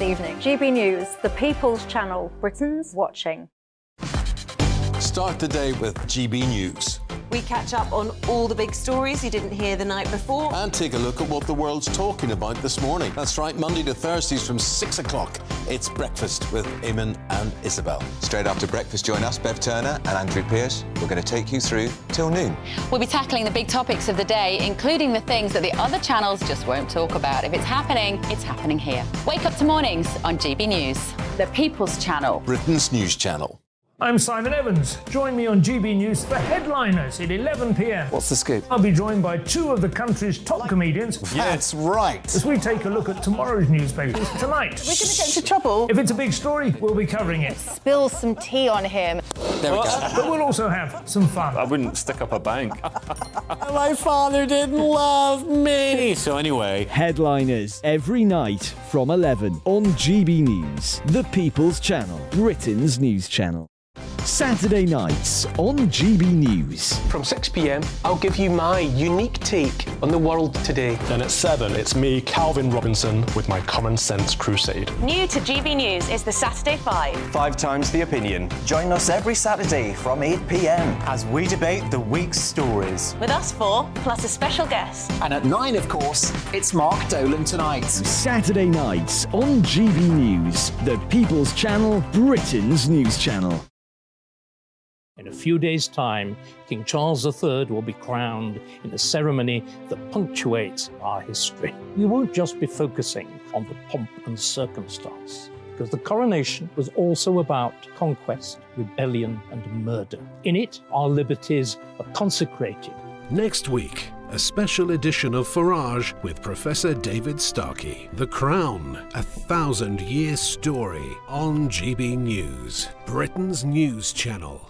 Good evening. GB News, the People's Channel, Britain's watching. Start the day with GB News. We catch up on all the big stories you didn't hear the night before. And take a look at what the world's talking about this morning. That's right, Monday to Thursdays from 6 o'clock. It's Breakfast with Eamon and Isabel. Straight after breakfast, join us, Bev Turner and Andrew Pearce. We're going to take you through till noon. We'll be tackling the big topics of the day, including the things that the other channels just won't talk about. If it's happening here. Wake up to mornings on GB News, the People's Channel. Britain's news channel. I'm Simon Evans. Join me on GB News for Headliners at 11 p.m. What's the scoop? I'll be joined by two of the country's top comedians. That's right. As we take a look at tomorrow's newspapers tonight. We're going to get into trouble. If it's a big story, we'll be covering it. Spill some tea on him. There we go. But we'll also have some fun. I wouldn't stick up a bank. My father didn't love me. So anyway, Headliners every night from 11 on GB News, the People's Channel, Britain's news channel. Saturday nights on GB News. From 6 p.m, I'll give you my unique take on the world today. Then at 7, it's me, Calvin Robinson, with my Common Sense Crusade. New to GB News is the Saturday 5. 5 times the opinion. Join us every Saturday from 8 p.m. as we debate the week's stories. With us 4, plus a special guest. And at 9, of course, it's Mark Dolan Tonight. Saturday nights on GB News, the People's Channel, Britain's news channel. In a few days' time, King Charles III will be crowned in a ceremony that punctuates our history. We won't just be focusing on the pomp and circumstance, because the coronation was also about conquest, rebellion, and murder. In it, our liberties are consecrated. Next week, a special edition of Farage with Professor David Starkey. The Crown, a 1,000-year story on GB News, Britain's news channel.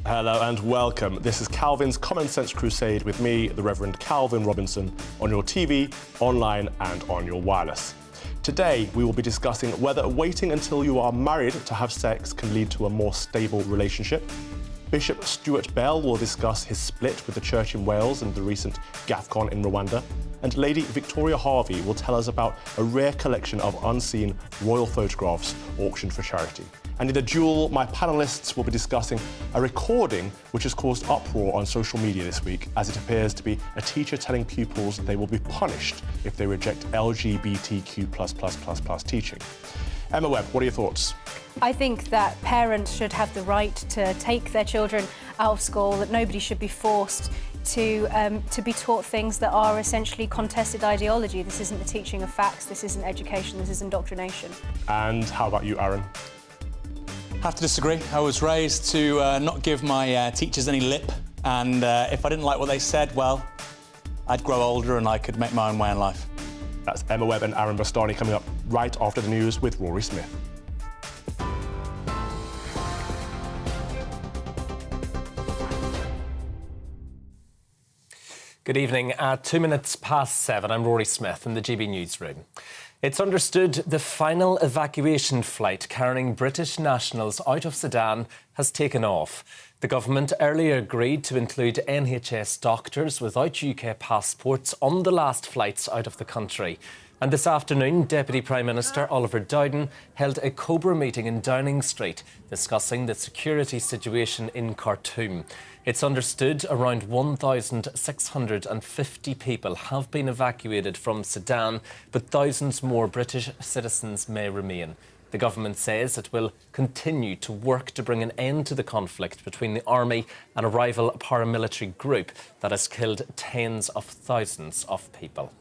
Hello and welcome. This is Calvin's Common Sense Crusade with me, the Reverend Calvin Robinson, on your TV, online and on your wireless. Today, we will be discussing whether waiting until you are married to have sex can lead to a more stable relationship. Bishop Stuart Bell will discuss his split with the church in Wales and the recent GAFCON in Rwanda. And Lady Victoria Harvey will tell us about a rare collection of unseen royal photographs auctioned for charity. And in the duel, my panellists will be discussing a recording which has caused uproar on social media this week, as it appears to be a teacher telling pupils they will be punished if they reject LGBTQ+++ teaching. Emma Webb, what are your thoughts? I think that parents should have the right to take their children out of school, that nobody should be forced to be taught things that are essentially contested ideology. This isn't the teaching of facts, this isn't education, this is indoctrination. And how about you, Aaron? I have to disagree. I was raised to not give my teachers any lip, and if I didn't like what they said, well, I'd grow older and I could make my own way in life. That's Emma Webb and Aaron Bastani coming up right after the news with Rory Smith. Good evening. At 2 minutes past 7, I'm Rory Smith in the GB Newsroom. It's understood the final evacuation flight carrying British nationals out of Sudan has taken off. The government earlier agreed to include NHS doctors without UK passports on the last flights out of the country. And this afternoon, Deputy Prime Minister Oliver Dowden held a Cobra meeting in Downing Street discussing the security situation in Khartoum. It's understood around 1,650 people have been evacuated from Sudan, but thousands more British citizens may remain. The government says it will continue to work to bring an end to the conflict between the army and a rival paramilitary group that has killed tens of thousands of people.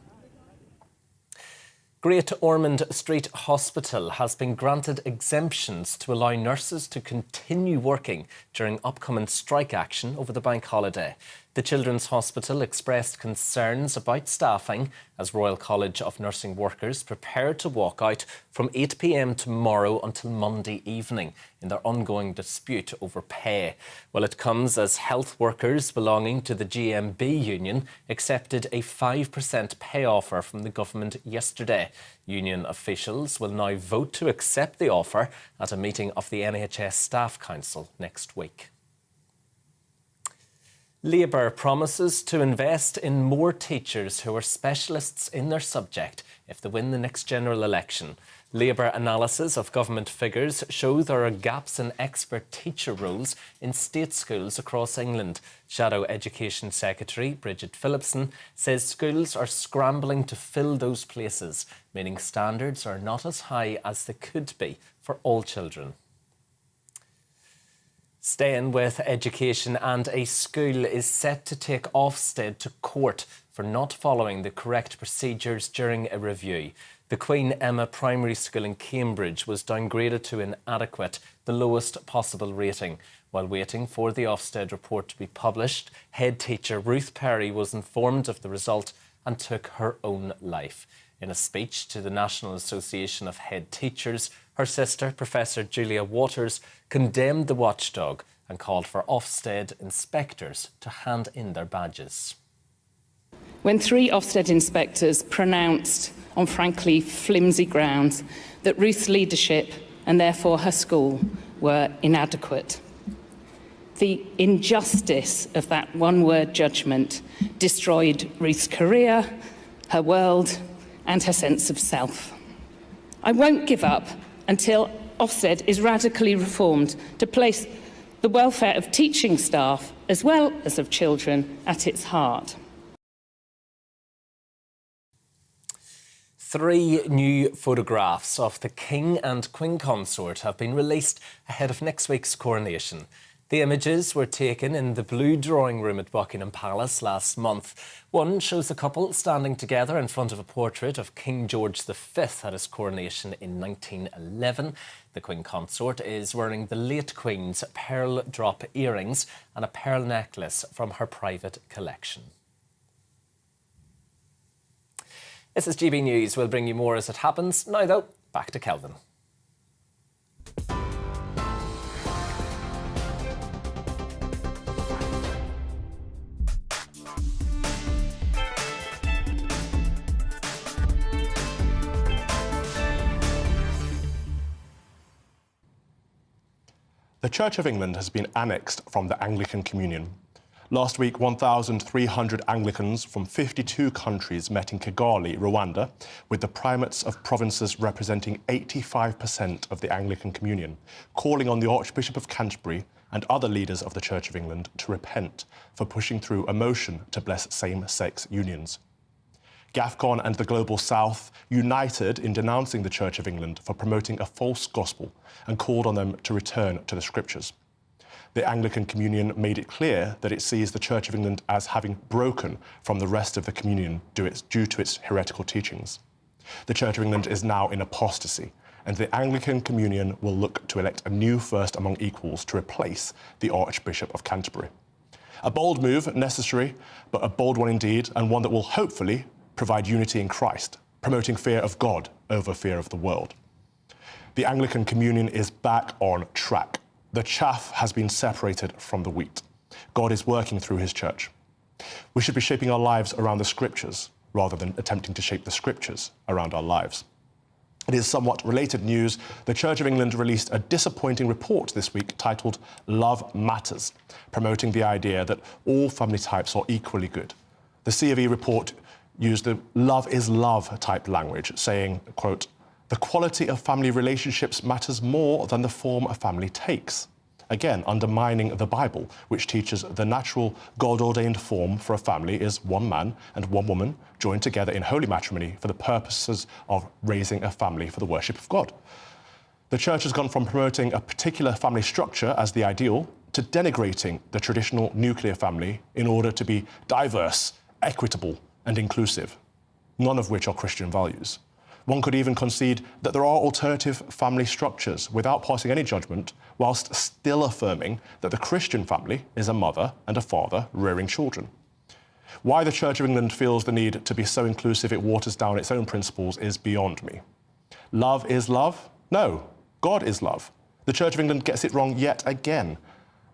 Great Ormond Street Hospital has been granted exemptions to allow nurses to continue working during upcoming strike action over the bank holiday. The The Children's Hospital expressed concerns about staffing as Royal College of Nursing workers prepare to walk out from 8 p.m. tomorrow until Monday evening in their ongoing dispute over pay. Well, it comes as health workers belonging to the GMB union accepted a 5% pay offer from the government yesterday. Union officials will now vote to accept the offer at a meeting of the NHS Staff Council next week. Labour promises to invest in more teachers who are specialists in their subject if they win the next general election. Labour analysis of government figures show there are gaps in expert teacher roles in state schools across England. Shadow Education Secretary Bridget Phillipson says schools are scrambling to fill those places, meaning standards are not as high as they could be for all children. Staying with education, and a school is set to take Ofsted to court for not following the correct procedures during a review. The Queen Emma Primary School in Cambridge was downgraded to inadequate, the lowest possible rating. While waiting for the Ofsted report to be published, head teacher Ruth Perry was informed of the result and took her own life. In a speech to the National Association of Head Teachers, her sister, Professor Julia Waters, condemned the watchdog and called for Ofsted inspectors to hand in their badges. When 3 Ofsted inspectors pronounced on frankly flimsy grounds that Ruth's leadership and therefore her school were inadequate. The injustice of that one-word judgment destroyed Ruth's career, her world, and her sense of self. I won't give up until Ofsted is radically reformed to place the welfare of teaching staff as well as of children at its heart. 3 new photographs of the King and Queen Consort have been released ahead of next week's coronation. The images were taken in the Blue Drawing Room at Buckingham Palace last month. One shows a couple standing together in front of a portrait of King George V at his coronation in 1911. The Queen Consort is wearing the late Queen's pearl drop earrings and a pearl necklace from her private collection. This is GB News. We'll bring you more as it happens. Now though, back to Kelvin. The Church of England has been annexed from the Anglican Communion. Last week, 1,300 Anglicans from 52 countries met in Kigali, Rwanda, with the primates of provinces representing 85% of the Anglican Communion, calling on the Archbishop of Canterbury and other leaders of the Church of England to repent for pushing through a motion to bless same-sex unions. GAFCON and the Global South united in denouncing the Church of England for promoting a false gospel and called on them to return to the Scriptures. The Anglican Communion made it clear that it sees the Church of England as having broken from the rest of the Communion due to its heretical teachings. The Church of England is now in apostasy, and the Anglican Communion will look to elect a new first among equals to replace the Archbishop of Canterbury. A bold move, necessary, but a bold one indeed, and one that will hopefully provide unity in Christ, promoting fear of God over fear of the world. The Anglican Communion is back on track. The chaff has been separated from the wheat. God is working through his church. We should be shaping our lives around the Scriptures rather than attempting to shape the Scriptures around our lives. It is somewhat related news. The Church of England released a disappointing report this week titled Love Matters, promoting the idea that all family types are equally good. The C of E report used the love is love type language, saying, quote, "The quality of family relationships matters more than the form a family takes." Again, undermining the Bible, which teaches the natural God-ordained form for a family is one man and one woman joined together in holy matrimony for the purposes of raising a family for the worship of God. The Church has gone from promoting a particular family structure as the ideal to denigrating the traditional nuclear family in order to be diverse, equitable, and inclusive, none of which are Christian values. One could even concede that there are alternative family structures without passing any judgment, whilst still affirming that the Christian family is a mother and a father rearing children. Why the Church of England feels the need to be so inclusive it waters down its own principles is beyond me. Love is love? No, God is love. The Church of England gets it wrong yet again.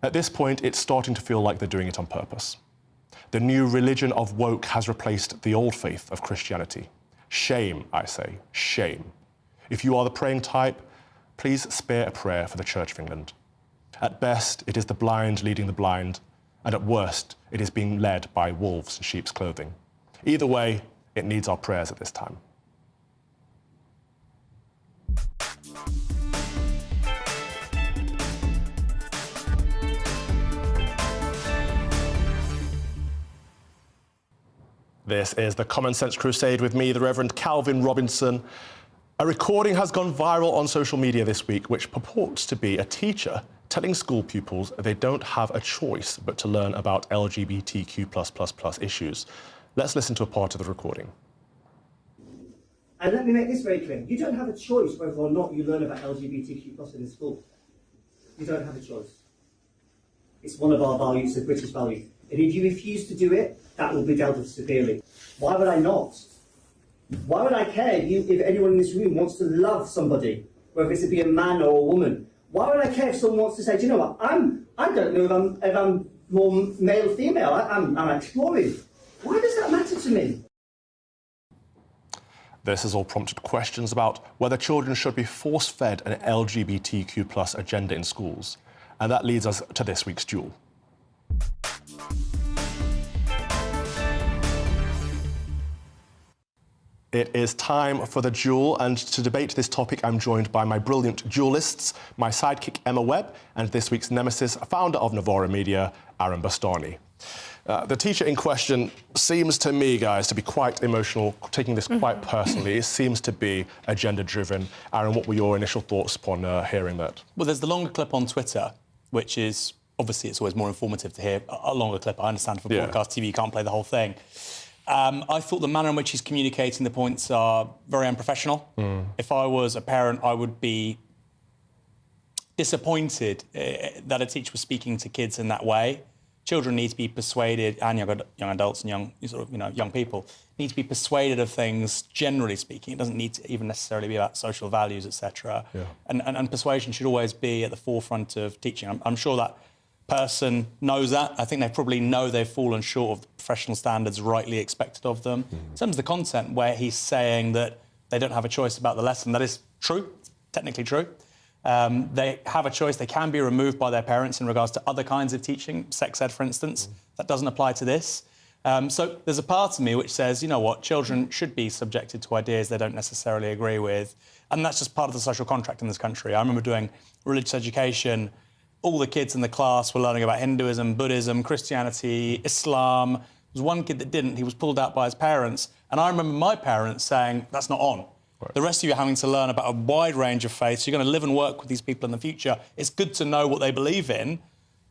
At this point, it's starting to feel like they're doing it on purpose. The new religion of woke has replaced the old faith of Christianity. Shame, I say, shame. If you are the praying type, please spare a prayer for the Church of England. At best, it is the blind leading the blind, and at worst, it is being led by wolves in sheep's clothing. Either way, it needs our prayers at this time. This is the Common Sense Crusade with me, the Reverend Calvin Robinson. A recording has gone viral on social media this week, which purports to be a teacher telling school pupils they don't have a choice but to learn about LGBTQ++ issues. Let's listen to a part of the recording. And let me make this very clear. You don't have a choice whether or not you learn about LGBTQ+ in the school. You don't have a choice. It's one of our values, the British value. And if you refuse to do it, that will be dealt with severely. Why would I not? Why would I care if anyone in this room wants to love somebody, whether it's to be a man or a woman? Why would I care if someone wants to say, do you know what, I don't know if I'm more male or female, I'm exploring. Why does that matter to me? This has all prompted questions about whether children should be force-fed an LGBTQ+ agenda in schools. And that leads us to this week's duel. It is time for the duel, and to debate this topic, I'm joined by my brilliant duelists, my sidekick Emma Webb, and this week's nemesis, founder of Novara Media, Aaron Bastani. The teacher in question seems to me, guys, to be quite emotional, taking this quite personally. It seems to be agenda-driven. Aaron, what were your initial thoughts upon hearing that? Well, there's the longer clip on Twitter, which is, obviously, it's always more informative to hear a longer clip. I understand for broadcast TV, you can't play the whole thing. I thought the manner in which he's communicating the points are very unprofessional. If I was a parent, I would be disappointed that a teacher was speaking to kids in that way. Children need to be persuaded, and young adults and young people need to be persuaded of things. Generally speaking, it doesn't need to even necessarily be about social values, etc. And persuasion should always be at the forefront of teaching. I'm sure that person knows that. I think they probably know they've fallen short of the professional standards rightly expected of them. In terms of the content, where he's saying that they don't have a choice about the lesson, that is true, technically true. They have a choice. They can be removed by their parents in regards to other kinds of teaching, sex ed, for instance. That doesn't apply to this. So there's a part of me which says, you know what, children should be subjected to ideas they don't necessarily agree with. And that's just part of the social contract in this country. I remember doing religious education. All the kids in the class were learning about Hinduism, Buddhism, Christianity, Islam. There was one kid that didn't. He was pulled out by his parents. And I remember my parents saying, that's not on. The rest of you are having to learn about a wide range of faiths. You're going to live and work with these people in the future. It's good to know what they believe in.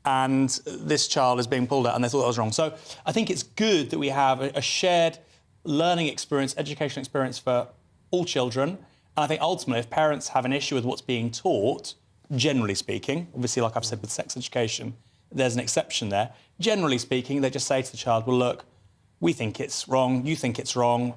And this child is being pulled out, and they thought that was wrong. So I think it's good that we have a shared learning experience, education experience for all children. And I think ultimately, if parents have an issue with what's being taught, generally speaking, obviously, like I've said with sex education, there's an exception there. Generally speaking, they just say to the child, well, look, we think it's wrong, you think it's wrong.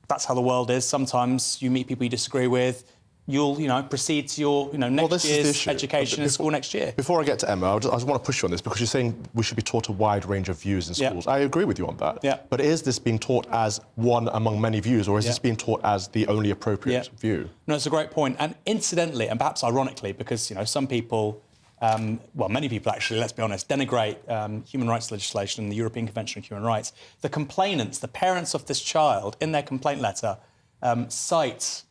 That's how the world is. Sometimes you meet people you disagree with. You'll, proceed to your, next year's education in school next year. Before I get to Emma, I just want to push you on this, because you're saying we should be taught a wide range of views in schools. I agree with you on that. But is this being taught as one among many views, or is this being taught as the only appropriate view? No, it's a great point. And incidentally, and perhaps ironically, because, some people, many people actually, let's be honest, denigrate human rights legislation and the European Convention on Human Rights. The complainants, the parents of this child, in their complaint letter, cite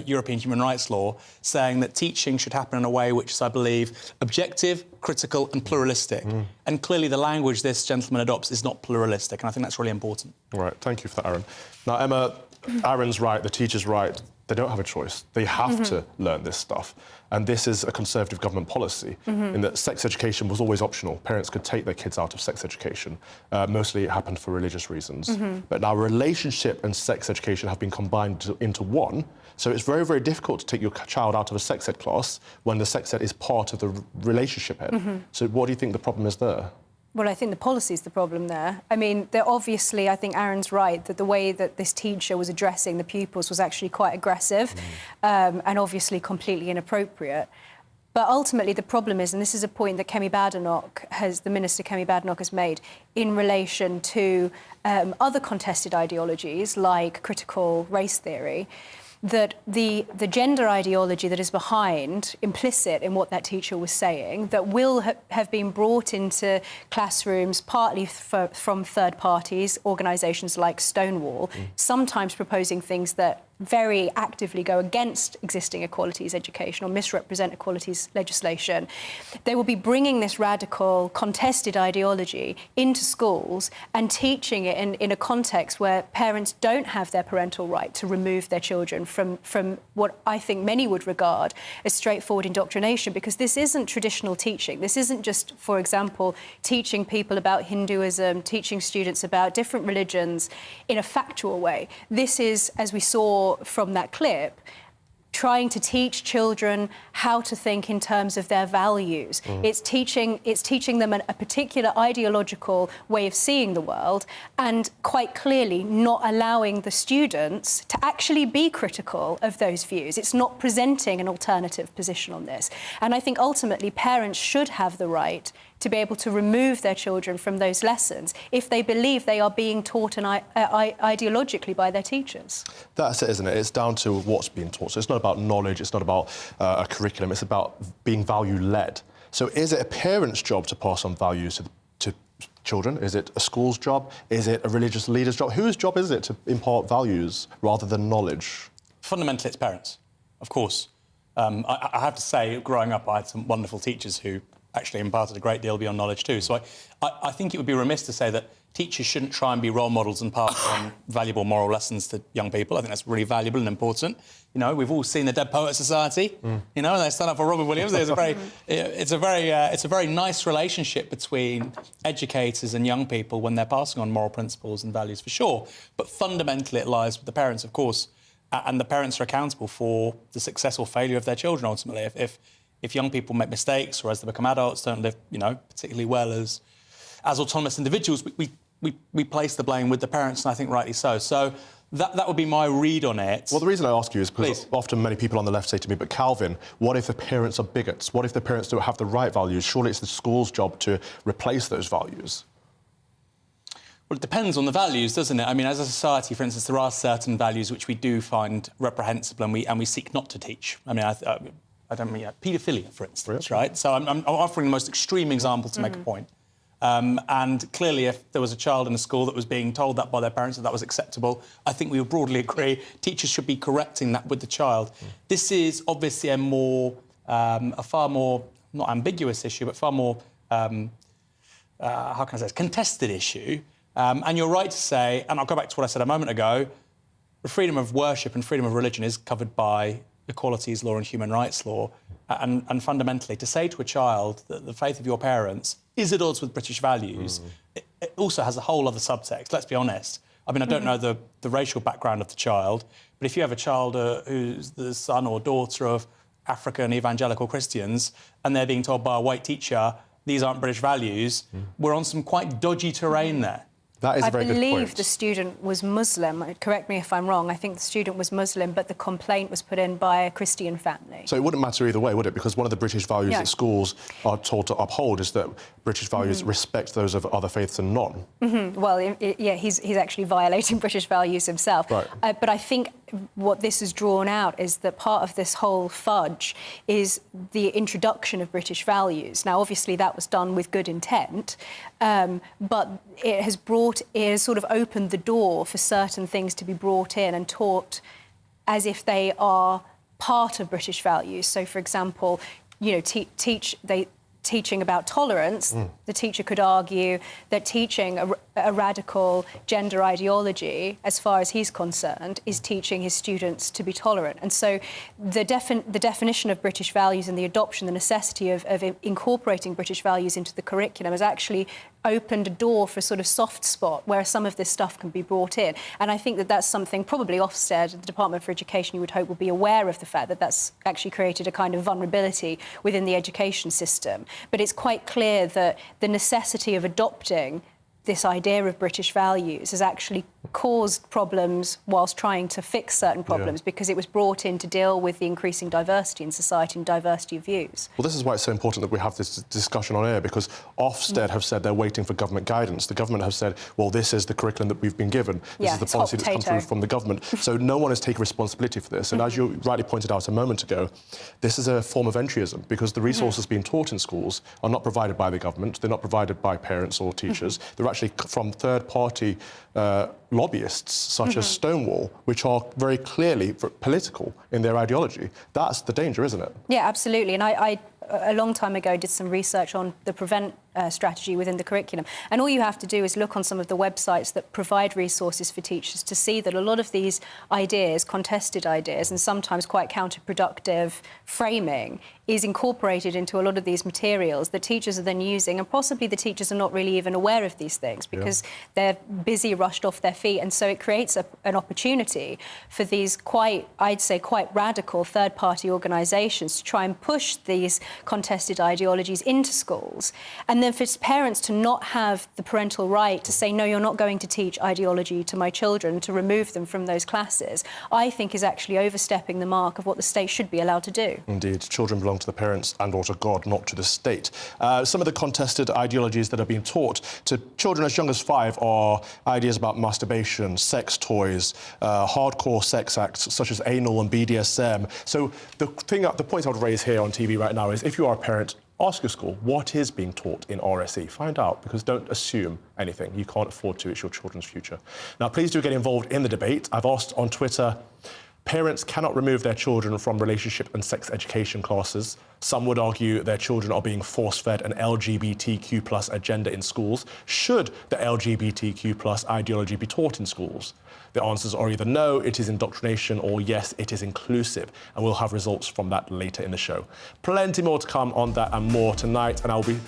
European human rights law, saying that teaching should happen in a way which is, I believe, objective, critical and pluralistic. And clearly the language this gentleman adopts is not pluralistic, and I think that's really important. Right, thank you for that, Aaron. Now, Emma, Aaron's right, the teacher's right. they don't have a choice. They have to learn this stuff. And this is a Conservative government policy in that sex education was always optional. Parents could take their kids out of sex education. Mostly it happened for religious reasons. But now relationship and sex education have been combined into one. So it's very, very difficult to take your child out of a sex ed class when the sex ed is part of the relationship ed. So what do you think the problem is there? Well, I think the policy is the problem there. I mean, obviously, I think Aaron's right that the way that this teacher was addressing the pupils was actually quite aggressive and obviously completely inappropriate. But ultimately, the problem is, and this is a point that the Minister Kemi Badenoch has made in relation to other contested ideologies like critical race theory, that the gender ideology that is behind, implicit in what that teacher was saying, that will have been brought into classrooms partly from third parties, organisations like Stonewall, sometimes proposing things that very actively go against existing equalities education or misrepresent equalities legislation. They will be bringing this radical, contested ideology into schools and teaching it in a context where parents don't have their parental right to remove their children from what I think many would regard as straightforward indoctrination, because this isn't traditional teaching. This isn't just, for example, teaching people about Hinduism, teaching students about different religions in a factual way. This is, as we saw from that clip, trying to teach children how to think in terms of their values. It's teaching them a particular ideological way of seeing the world, and quite clearly not allowing the students to actually be critical of those views. It's not presenting an alternative position on this. And I think ultimately parents should have the right to be able to remove their children from those lessons if they believe they are being taught ideologically by their teachers. That's it, isn't it? It's down to what's being taught. So it's not about knowledge, it's not about a curriculum, it's about being value-led. So is it a parent's job to pass on values to children? Is it a school's job? Is it a religious leader's job? Whose job is it to impart values rather than knowledge? Fundamentally, it's parents, of course. I have to say, growing up, I had some wonderful teachers who actually imparted a great deal beyond knowledge too. So I think it would be remiss to say that teachers shouldn't try and be role models and pass on valuable moral lessons to young people. I think that's really valuable and important. You know, we've all seen the Dead Poets Society. You know, they stand up for Robin Williams. It's a very nice relationship between educators and young people when they're passing on moral principles and values, for sure. But fundamentally, it lies with the parents, of course, and the parents are accountable for the success or failure of their children. Ultimately, if young people make mistakes or as they become adults don't live, you know, particularly well as autonomous individuals, we place the blame with the parents, and I think rightly so. So that would be my read on it. Well, the reason I ask you is because often many people on the left say to me, but Calvin, what if the parents are bigots? What if the parents don't have the right values? Surely it's the school's job to replace those values. Well, it depends on the values, doesn't it? I mean, as a society, for instance, there are certain values which we do find reprehensible and we seek not to teach. I mean, I don't mean paedophilia, for instance, right? So I'm offering the most extreme example to make a point. And clearly, if there was a child in a school that was being told that by their parents that was acceptable, I think we would broadly agree teachers should be correcting that with the child. This is obviously a far more, not ambiguous issue, but far more, how can I say this, contested issue. And you're right to say, and I'll go back to what I said a moment ago, the freedom of worship and freedom of religion is covered by equalities law and human rights law, and fundamentally to say to a child that the faith of your parents is at odds with British values, it also has a whole other subtext, let's be honest. I mean, I don't know the racial background of the child, but if you have a child who's the son or daughter of African evangelical Christians and they're being told by a white teacher, these aren't British values, we're on some quite dodgy terrain there. That is a very good point. I believe the student was Muslim. Correct me if I'm wrong. I think the student was Muslim, but the complaint was put in by a Christian family. So it wouldn't matter either way, would it? Because one of the British values that schools are told to uphold is that British values respect those of other faiths and none. Well, yeah, he's actually violating British values himself. Right. But I think what this has drawn out is that part of this whole fudge is the introduction of British values. Now, obviously, that was done with good intent, but it has sort of opened the door for certain things to be brought in and taught as if they are part of British values. So, for example, you know, teaching about tolerance, the teacher could argue that teaching a radical gender ideology, as far as he's concerned, is teaching his students to be tolerant. And so the definition of British values and the adoption, the necessity of incorporating British values into the curriculum has actually opened a door for a sort of soft spot where some of this stuff can be brought in. And I think that that's something probably Ofsted, the Department for Education, you would hope will be aware of the fact that that's actually created a kind of vulnerability within the education system. But it's quite clear that the necessity of adopting this idea of British values has actually caused problems whilst trying to fix certain problems because it was brought in to deal with the increasing diversity in society and diversity of views. Well, this is why it's so important that we have this discussion on air, because Ofsted have said they're waiting for government guidance. The government have said, well, this is the curriculum that we've been given. This is the policy that's come through from the government. So no one is taking responsibility for this. And as you rightly pointed out a moment ago, this is a form of entryism because the resources being taught in schools are not provided by the government. They're not provided by parents or teachers. They're actually from third-party lobbyists, such as Stonewall, which are very clearly political in their ideology. That's the danger, isn't it? Yeah, absolutely. And I a long time ago, did some research on the PREVENT strategy within the curriculum. And all you have to do is look on some of the websites that provide resources for teachers to see that a lot of these ideas, contested ideas, and sometimes quite counterproductive framing is incorporated into a lot of these materials that teachers are then using, and possibly the teachers are not really even aware of these things because they're busy, rushed off their feet, and so it creates an opportunity for these I'd say quite radical third-party organisations to try and push these contested ideologies into schools, and then for parents to not have the parental right to say, no, you're not going to teach ideology to my children, to remove them from those classes, I think is actually overstepping the mark of what the state should be allowed to do. Indeed, children belong to the parents and or to God, not to the state. Some of the contested ideologies that are being taught to children as young as 5 are ideas about masturbation, sex toys, hardcore sex acts such as anal and BDSM. So the point I would raise here on TV right now is, if you are a parent, ask your school what is being taught in RSE. Find out, because don't assume anything. You can't afford to. It's your children's future. Now, please do get involved in the debate. I've asked on Twitter, parents cannot remove their children from relationship and sex education classes. Some would argue their children are being force-fed an LGBTQ+ agenda in schools. Should the LGBTQ+ ideology be taught in schools? The answers are either no, it is indoctrination, or yes, it is inclusive. And we'll have results from that later in the show. Plenty more to come on that and more tonight. And I'll be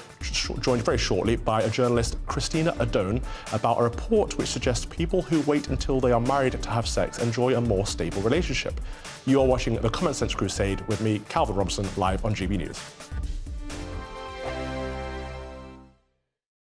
joined very shortly by a journalist, Christina Adone, about a report which suggests people who wait until they are married to have sex enjoy a more stable relationship. You are watching The Common Sense Crusade with me, Calvin Robinson, live on GB News.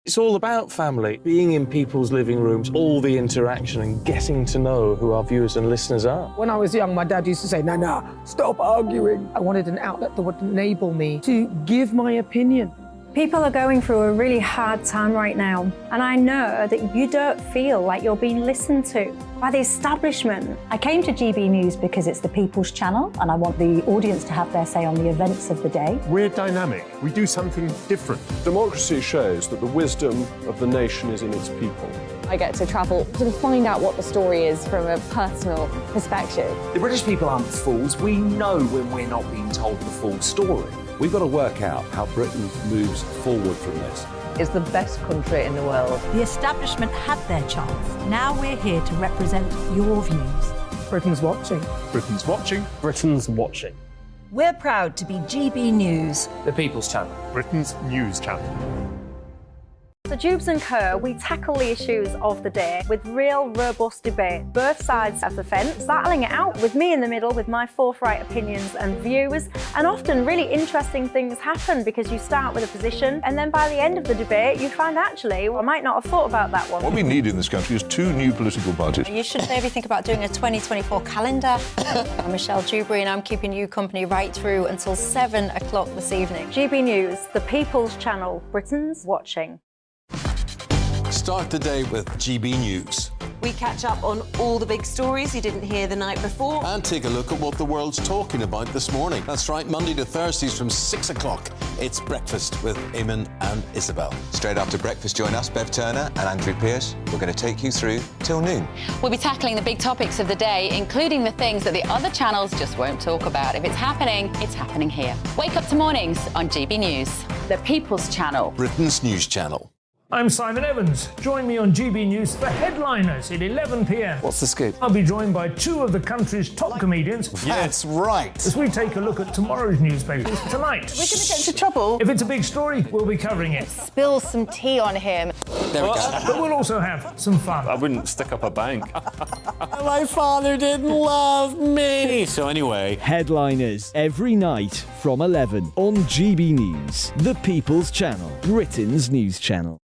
It's all about family, being in people's living rooms, all the interaction and getting to know who our viewers and listeners are. When I was young, my dad used to say, Nana, stop arguing. I wanted an outlet that would enable me to give my opinion. People are going through a really hard time right now, and I know that you don't feel like you're being listened to by the establishment. I came to GB News because it's the People's Channel, and I want the audience to have their say on the events of the day. We're dynamic. We do something different. Democracy shows that the wisdom of the nation is in its people. I get to travel to find out what the story is from a personal perspective. The British people aren't fools. We know when we're not being told the full story. We've got to work out how Britain moves forward from this. It's the best country in the world. The establishment had their chance. Now we're here to represent your views. Britain's watching. Britain's watching. Britain's watching. We're proud to be GB News. The People's Channel. Britain's news channel. So Jubes & Co, we tackle the issues of the day with real, robust debate. Both sides of the fence, battling it out with me in the middle with my forthright opinions and views. And often really interesting things happen because you start with a position and then by the end of the debate you find actually, well, I might not have thought about that one. What we need in this country is 2 new political parties. You should maybe think about doing a 2024 calendar. I'm Michelle Dewberry and I'm keeping you company right through until 7 o'clock this evening. GB News, the People's Channel, Britain's watching. start the day with GB News. We catch up on all the big stories you didn't hear the night before. And take a look at what the world's talking about this morning. That's right, Monday to Thursdays from 6 o'clock. It's Breakfast with Eamon and Isabel. Straight after breakfast, join us, Bev Turner and Andrew Pearce. We're going to take you through till noon. We'll be tackling the big topics of the day, including the things that the other channels just won't talk about. If it's happening here. Wake up to mornings on GB News, the People's Channel. Britain's news channel. I'm Simon Evans. Join me on GB News for Headliners at 11 p.m. What's the scoop? I'll be joined by two of the country's top comedians. That's right. As we take a look at tomorrow's newspapers tonight. We're going to get into trouble. If it's a big story, we'll be covering it. Spill some tea on him. There we go. But we'll also have some fun. I wouldn't stick up a bank. My father didn't love me. So anyway. Headliners every night from 11 on GB News, the People's Channel, Britain's news channel.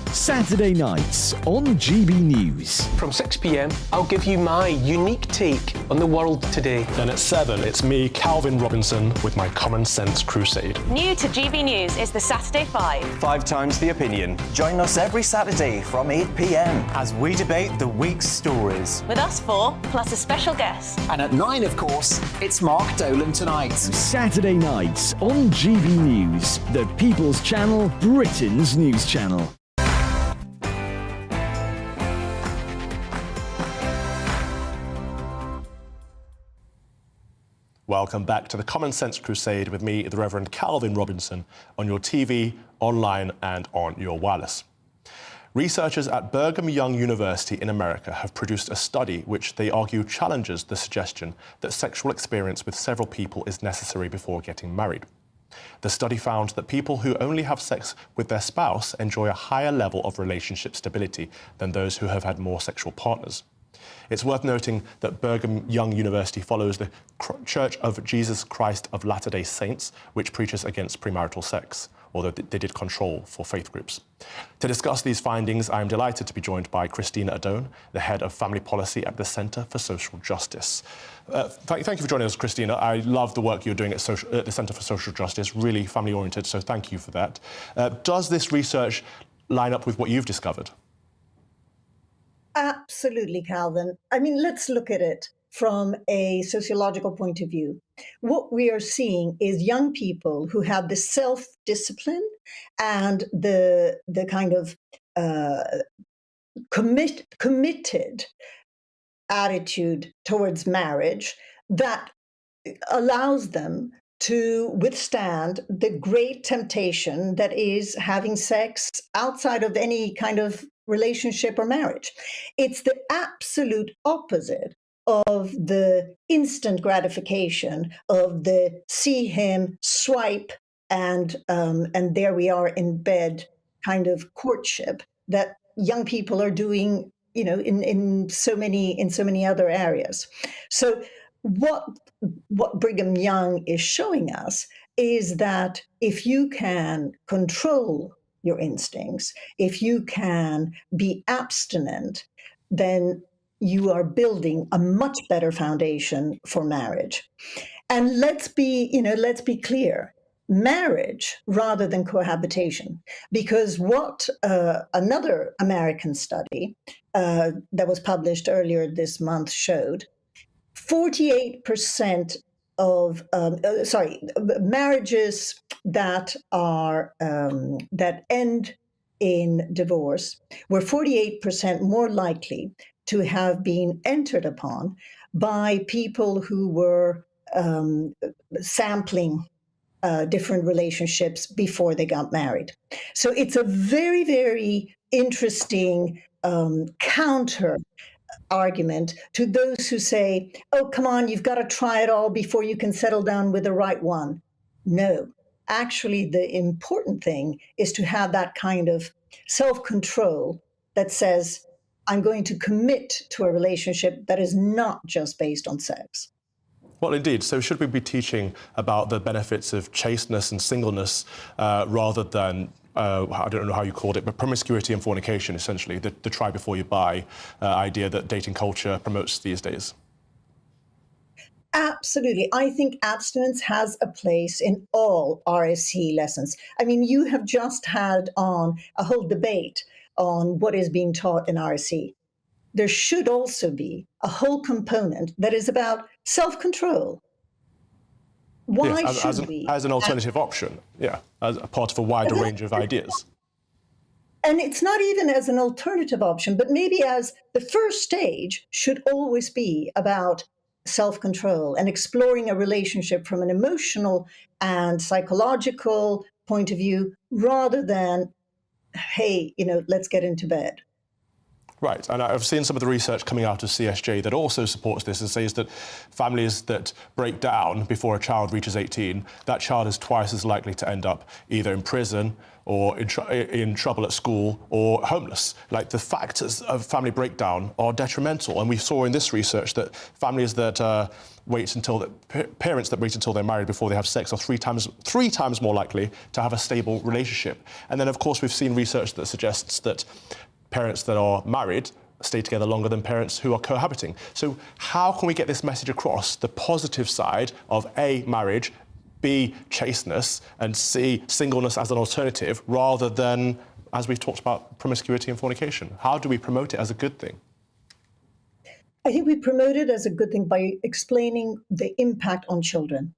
Saturday nights on GB News. From 6 p.m, I'll give you my unique take on the world today. Then at 7, it's me, Calvin Robinson, with my Common Sense Crusade. New to GB News is the Saturday 5. 5 times the opinion. Join us every Saturday from 8 p.m. as we debate the week's stories. With us 4, plus a special guest. And at 9, of course, it's Mark Dolan Tonight. Saturday nights on GB News, the People's Channel, Britain's news channel. Welcome back to the Common Sense Crusade with me, the Reverend Calvin Robinson, on your TV, online and on your wireless. Researchers at Brigham Young University in America have produced a study which they argue challenges the suggestion that sexual experience with several people is necessary before getting married. The study found that people who only have sex with their spouse enjoy a higher level of relationship stability than those who have had more sexual partners. It's worth noting that Brigham Young University follows the Church of Jesus Christ of Latter-day Saints, which preaches against premarital sex, although they did control for faith groups. To discuss these findings, I am delighted to be joined by Christina Adone, the head of family policy at the Centre for Social Justice. Thank you for joining us, Christina. I love the work you're doing at the Centre for Social Justice, really family-oriented, so thank you for that. Does this research line up with what you've discovered? Absolutely, Calvin. I mean, let's look at it from a sociological point of view. What we are seeing is young people who have the self-discipline and the kind of committed attitude towards marriage that allows them to withstand the great temptation that is having sex outside of any kind of relationship or marriage. It's the absolute opposite of the instant gratification of the see him, swipe, and there we are in bed kind of courtship that young people are doing, you know, in so many other areas. So what Brigham Young is showing us is that if you can control your instincts, if you can be abstinent, then you are building a much better foundation for marriage. And let's be clear, marriage rather than cohabitation, because what another American study that was published earlier this month showed, 48% of marriages that are that end in divorce were 48% more likely to have been entered upon by people who were sampling different relationships before they got married. So it's a very, very interesting counter argument to those who say, oh, come on, you've got to try it all before you can settle down with the right one. No, actually, the important thing is to have that kind of self-control that says, I'm going to commit to a relationship that is not just based on sex. Well, indeed. So should we be teaching about the benefits of chasteness and singleness rather than, I don't know how you called it, but promiscuity and fornication, essentially, the try before you buy idea that dating culture promotes these days? Absolutely. I think abstinence has a place in all RSC lessons. I mean, you have just had on a whole debate on what is being taught in RC. There should also be a whole component that is about self-control. Why yes, should we? As an alternative option, yeah, as a part of a wider range of ideas. And it's not even as an alternative option, but maybe as the first stage should always be about self-control and exploring a relationship from an emotional and psychological point of view, rather than, hey, let's get into bed. Right, and I've seen some of the research coming out of CSJ that also supports this and says that families that break down before a child reaches 18, that child is twice as likely to end up either in prison or in trouble at school or homeless. Like, the factors of family breakdown are detrimental, and we saw in this research that families that parents that wait until they're married before they have sex are three times more likely to have a stable relationship. And then, of course, we've seen research that suggests that parents that are married stay together longer than parents who are cohabiting. So how can we get this message across, the positive side of A, marriage, B, chasteness, and C, singleness as an alternative, rather than, as we've talked about, promiscuity and fornication? How do we promote it as a good thing? I think we promote it as a good thing by explaining the impact on children.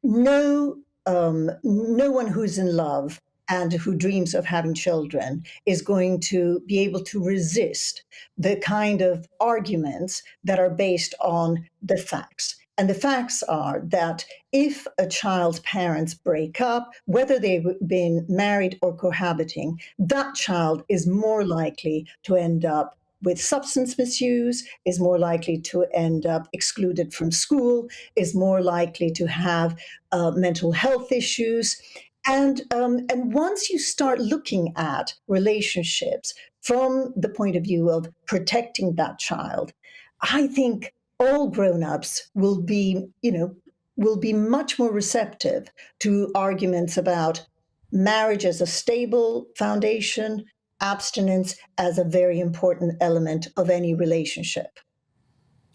No one who's in love and who dreams of having children is going to be able to resist the kind of arguments that are based on the facts. And the facts are that if a child's parents break up, whether they've been married or cohabiting, that child is more likely to end up with substance misuse, is more likely to end up excluded from school, is more likely to have mental health issues. And once you start looking at relationships from the point of view of protecting that child, I think all grown-ups will be much more receptive to arguments about marriage as a stable foundation, abstinence as a very important element of any relationship.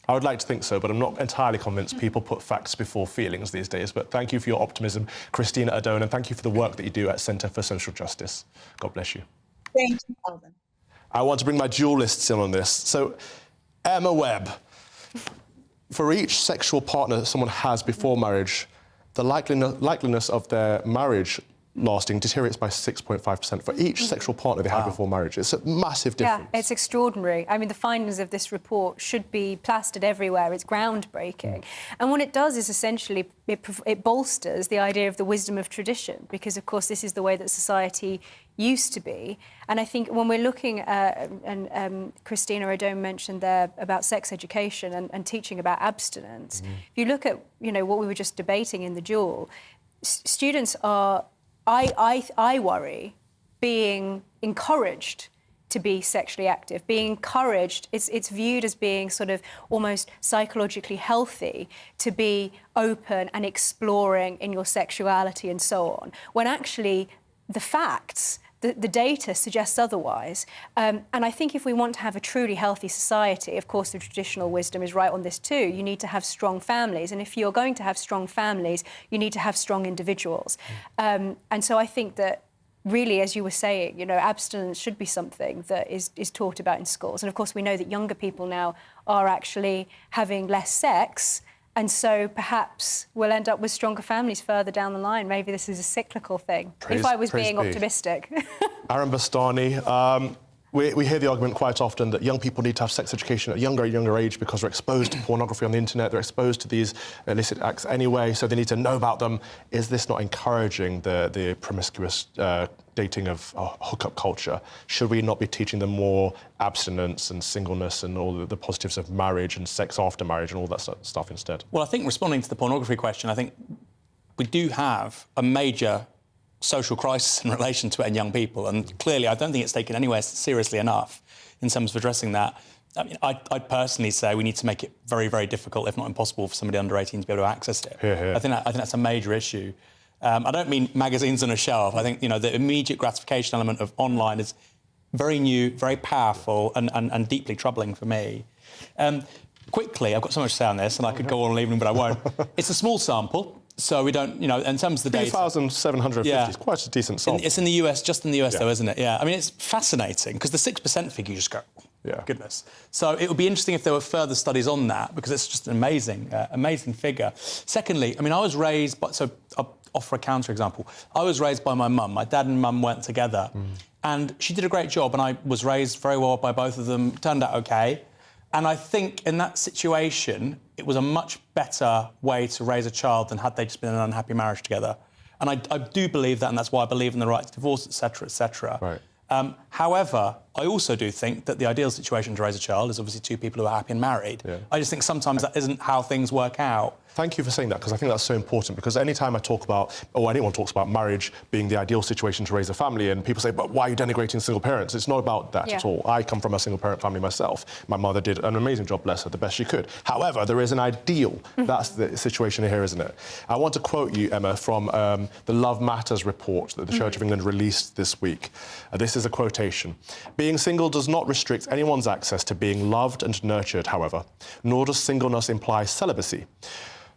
I would like to think so, but I'm not entirely convinced people put facts before feelings these days. But thank you for your optimism, Christina Adone, and thank you for the work that you do at Centre for Social Justice. God bless you. Thank you, Calvin. I want to bring my dualists in on this. So, Emma Webb, for each sexual partner that someone has before marriage, the likeliness of their marriage lasting deteriorates by 6.5% for each sexual partner they had before marriage. It's a massive difference. Yeah, it's extraordinary. I mean, the findings of this report should be plastered everywhere. It's groundbreaking. And what it does is essentially it bolsters the idea of the wisdom of tradition, because, of course, this is the way that society used to be. And I think when we're looking at, and Christina Odone mentioned there about sex education and teaching about abstinence, if you look at, what we were just debating in the duel, students are, I worry, being encouraged to be sexually active, being encouraged, it's viewed as being sort of almost psychologically healthy to be open and exploring in your sexuality and so on, when actually the facts, the data suggests otherwise. And I think if we want to have a truly healthy society, of course the traditional wisdom is right on this too, you need to have strong families. And if you're going to have strong families, you need to have strong individuals. And so I think that really, as you were saying, abstinence should be something that is taught about in schools. And of course we know that younger people now are actually having less sex, and so perhaps we'll end up with stronger families further down the line. Maybe this is a cyclical thing, if I was being optimistic. Aaron Bastani, we hear the argument quite often that young people need to have sex education at a younger age because they're exposed to pornography on the internet, they're exposed to these illicit acts anyway, so they need to know about them. Is this not encouraging the promiscuous dating of hookup culture? Should we not be teaching them more abstinence and singleness and all the positives of marriage and sex after marriage and all that stuff instead? Well, I think responding to the pornography question, I think we do have a major social crisis in relation to it in young people, and clearly I don't think it's taken anywhere seriously enough in terms of addressing that. I mean, I'd personally say we need to make it very, very difficult, if not impossible, for somebody under 18 to be able to access it. I think that's a major issue. I don't mean magazines on a shelf. I think, the immediate gratification element of online is very new, very powerful and deeply troubling for me. Quickly, I've got so much to say on this, and I could go on all evening, but I won't. It's a small sample. So we don't, in terms of the data... 2,750 is quite a decent sum. It's in the US, just in the US though, isn't it? Yeah. I mean, it's fascinating, because the 6% figure, you just go, goodness. So it would be interesting if there were further studies on that, because it's just an amazing figure. Secondly, I mean, I was raised by... So I'll offer a counter-example. I was raised by my mum. My dad and mum weren't together. And she did a great job, and I was raised very well by both of them, turned out OK. And I think in that situation, it was a much better way to raise a child than had they just been in an unhappy marriage together. And I do believe that, and that's why I believe in the right to divorce, etc., etc. Right. However, I also do think that the ideal situation to raise a child is obviously two people who are happy and married. I just think sometimes that isn't how things work out. Thank you for saying that, because I think that's so important, because any time I talk about, or anyone talks about marriage being the ideal situation to raise a family, and people say, but why are you denigrating single parents? It's not about that at all. I come from a single parent family myself. My mother did an amazing job, bless her, the best she could. However, there is an ideal. That's the situation here, isn't it? I want to quote you, Emma, from the Love Matters report that the Church of England released this week. This is a quotation. Being single does not restrict anyone's access to being loved and nurtured, however, nor does singleness imply celibacy.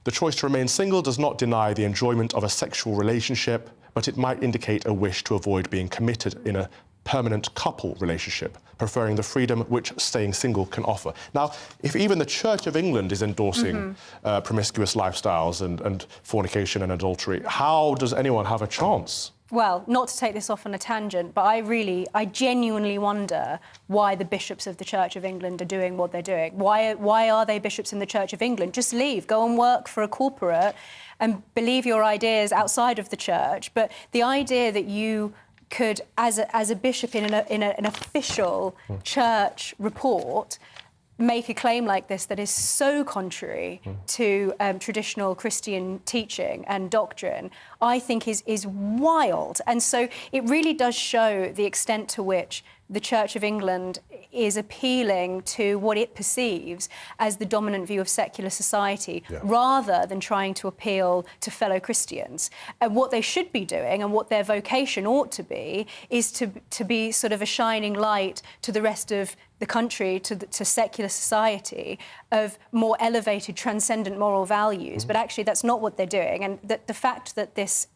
The choice to remain single does not deny the enjoyment of a sexual relationship, but it might indicate a wish to avoid being committed in a permanent couple relationship, preferring the freedom which staying single can offer. Now, if even the Church of England is endorsing promiscuous lifestyles and fornication and adultery, how does anyone have a chance? Well, not to take this off on a tangent, but I genuinely wonder why the bishops of the Church of England are doing what they're doing. Why are they bishops in the Church of England? Just leave, go and work for a corporate and believe your ideas outside of the church. But the idea that you could, as a bishop in an official church report, make a claim like this that is so contrary to traditional Christian teaching and doctrine, I think is wild. And so it really does show the extent to which the Church of England is appealing to what it perceives as the dominant view of secular society, rather than trying to appeal to fellow Christians. And what they should be doing, and what their vocation ought to be, is to be sort of a shining light to the rest of the country, to secular society, of more elevated, transcendent moral values. But actually, that's not what they're doing. And the fact that this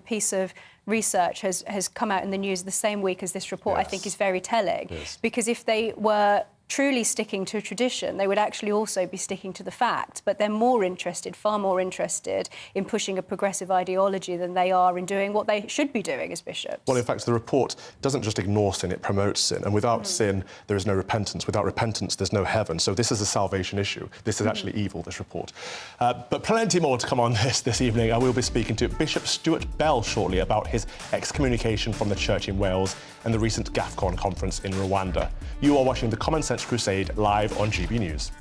piece of research has come out in the news the same week as this report, I think is very telling. Because if they were truly sticking to tradition, they would actually also be sticking to the fact. But they're more interested, far more interested, in pushing a progressive ideology than they are in doing what they should be doing as bishops. Well, in fact, the report doesn't just ignore sin, it promotes sin. And without sin, there is no repentance. Without repentance, there's no heaven. So this is a salvation issue. This is actually evil, this report. But plenty more to come on this evening. I will be speaking to Bishop Stuart Bell shortly about his excommunication from the church in Wales and the recent GAFCON conference in Rwanda. You are watching the Common Sense Crusade live on GB News.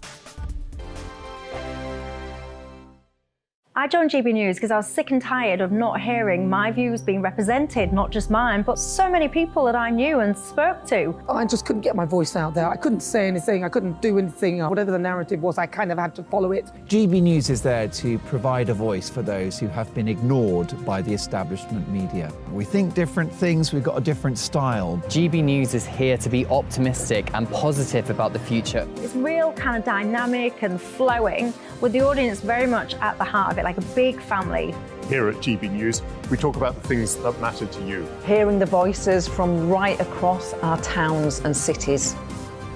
I joined GB News because I was sick and tired of not hearing my views being represented, not just mine, but so many people that I knew and spoke to. I just couldn't get my voice out there. I couldn't say anything. I couldn't do anything. Whatever the narrative was, I kind of had to follow it. GB News is there to provide a voice for those who have been ignored by the establishment media. We think different things, we've got a different style. GB News is here to be optimistic and positive about the future. It's real kind of dynamic and flowing, with the audience very much at the heart of it, like a big family. Here at GB News, we talk about the things that matter to you. Hearing the voices from right across our towns and cities,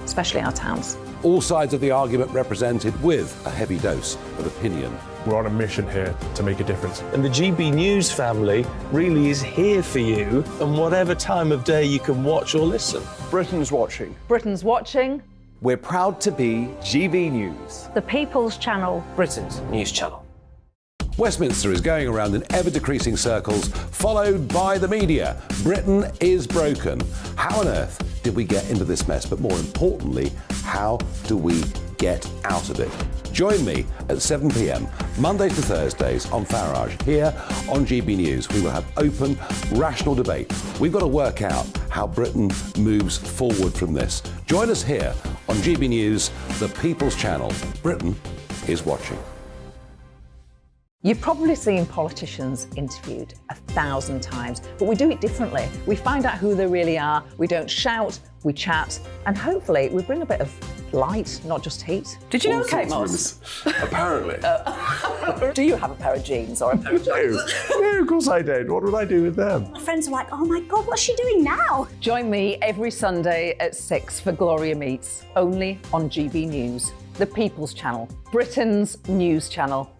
especially our towns. All sides of the argument represented with a heavy dose of opinion. We're on a mission here to make a difference. And the GB News family really is here for you, and whatever time of day you can watch or listen. Britain's watching. Britain's watching. We're proud to be GB News. The People's Channel. Britain's news channel. Westminster is going around in ever-decreasing circles, followed by the media. Britain is broken. How on earth did we get into this mess? But more importantly, how do we get out of it? Join me at 7 p.m, Mondays to Thursdays on Farage, here on GB News. We will have open, rational debate. We've got to work out how Britain moves forward from this. Join us here on GB News, the People's Channel. Britain is watching. You've probably seen politicians interviewed 1,000 times, but we do it differently. We find out who they really are, we don't shout, we chat, and hopefully we bring a bit of light, not just heat. Did you know, All Kate sorts of Moss? Apparently. Do you have a pair of jeans or a pair of jeans? No, of course I don't. What would I do with them? My friends are like, oh my God, what's she doing now? Join me every Sunday at 6 for Gloria Meets, only on GB News, the People's Channel, Britain's news channel.